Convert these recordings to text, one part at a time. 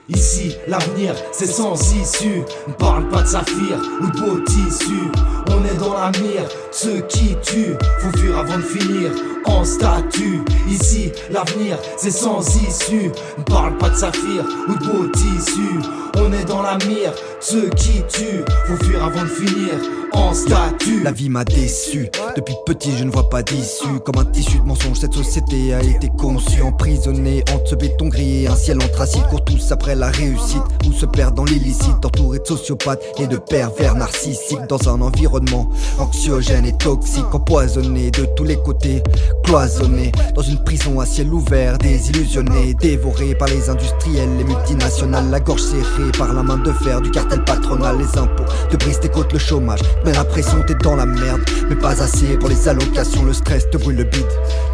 Ici, l'avenir, c'est sans issue. Ne parle pas de saphir ou de beau tissu. On est dans la mire, ceux qui tuent. Faut fuir avant de finir en statue. Ici, l'avenir, c'est sans issue. Ne parle pas de saphir ou de beau tissu. On est dans la mire, ceux qui tuent. Faut fuir avant de finir en statue. La vie m'a déçu, depuis petit je ne vois pas d'issue. Comme un tissu de mensonges, cette société a été conçue. Emprisonnée entre ce béton grillé, un ciel anthracite. Court tous après la réussite, ou se perdent dans l'illicite. Entouré de sociopathes et de pervers narcissiques. Dans un environnement anxiogène et toxique. Empoisonné de tous les côtés, cloisonné dans une prison à ciel ouvert. Désillusionné, dévoré par les industriels, les multinationales. La gorge serrée par la main de fer du cartel patronal. Les impôts te brisent tes côtes, le chômage mais la pression, t'es dans la merde. Mais pas assez pour les allocations, le stress te brûle le bide.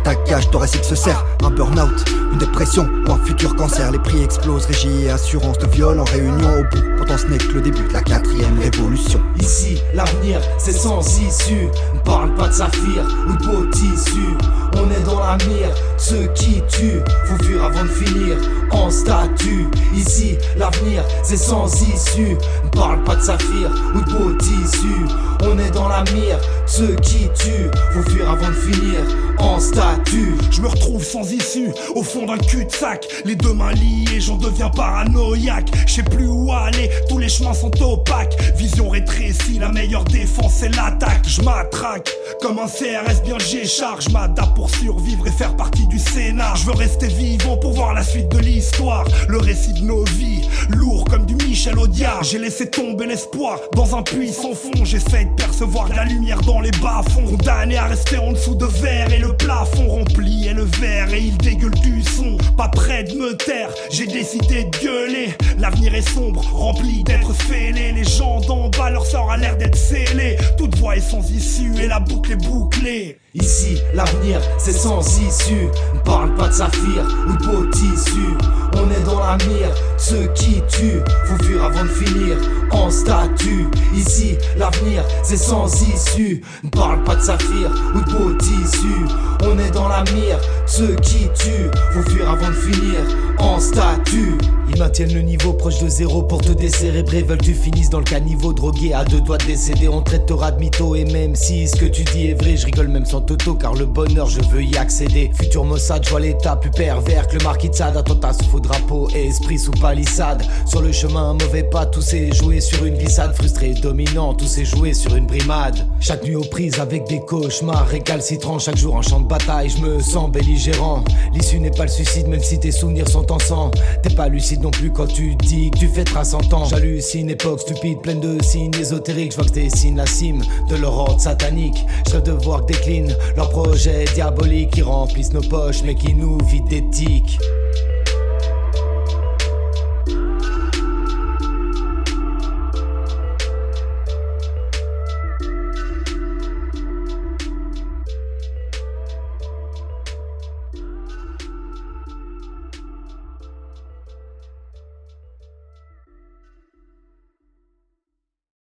Ta cage thoracique se serre, un burn-out, une dépression ou un futur cancer. Les prix explosent, régie et assurance de viol en réunion au bout. Pourtant ce n'est que le début de la 4ème révolution. Ici, l'avenir, c'est sans issue. Ne parle pas de saphir ou de beau tissu. On est dans la mire, ceux qui tuent. Faut fuir avant de finir en statue. Ici, l'avenir, c'est sans issue. Ne parle pas de saphir ou de beau tissu. On est dans la mire, ceux qui tuent. Faut fuir avant de finir en statue. Je me retrouve sans issue, au fond d'un cul-de-sac. Les deux mains liées, j'en deviens paranoïaque. Je sais plus où aller, tous les chemins sont opaques. Vision rétrécie, la meilleure défense c'est l'attaque. Je m'attraque, comme un CRS bien G-Char. Je m'adapte pour survivre et faire partie du scénar. Je veux rester vivant pour voir la suite de l'histoire. Le récit de nos vies, lourd comme du Michel Audiard. J'ai laissé tomber l'espoir dans un puits sans fond. J'essaie de percevoir la lumière dans les bas-fonds. Condamné à rester en dessous de verre et le plafond rempli et le verre et il dégueule du son. Pas prêt de me taire, j'ai décidé de gueuler. L'avenir est sombre, rempli d'êtres fêlés. Les gens d'en bas, leur sort a l'air d'être scellé. Toute voie est sans issue et la boucle est bouclée. Ici, l'avenir, c'est sans issue. Ne parle pas de saphir ou de beau tissu. On est dans la mire, ceux qui tuent. Faut fuir avant de finir en statue. Ici, l'avenir, c'est sans issue. Ne parle pas de saphir ou de beau tissu. On est dans la mire, ceux qui tuent. Faut fuir avant de finir en statue. Ils maintiennent le niveau proche de zéro pour te décérébrer. Veulent que tu finisses dans le caniveau, drogué à 2 doigts de décéder. On traitera de mytho et même si ce que tu dis est vrai, je rigole même sans toto car le bonheur je veux y accéder. Futur Mossad, je vois l'état plus pervers que le marquis de Sade. Attentat sous faux drapeau et esprit sous palissade. Sur le chemin un mauvais pas, tout s'est joué sur une glissade. Frustré, dominant, tout s'est joué sur une brimade. Chaque nuit aux prises avec des cauchemars récalcitrants. Chaque jour un champ de bataille, je me sens belligérant. L'issue n'est pas le suicide même si tes souvenirs sont en sang. T'es pas lucide non plus quand tu dis que tu fêteras 100 ans. J'hallucine, époque stupide, pleine de signes ésotériques. Je vois que t'es signes la cime de leur ordre satanique. Je rêve de voir que décline leurs projets diaboliques qui remplissent nos poches mais qui nous vident d'éthique.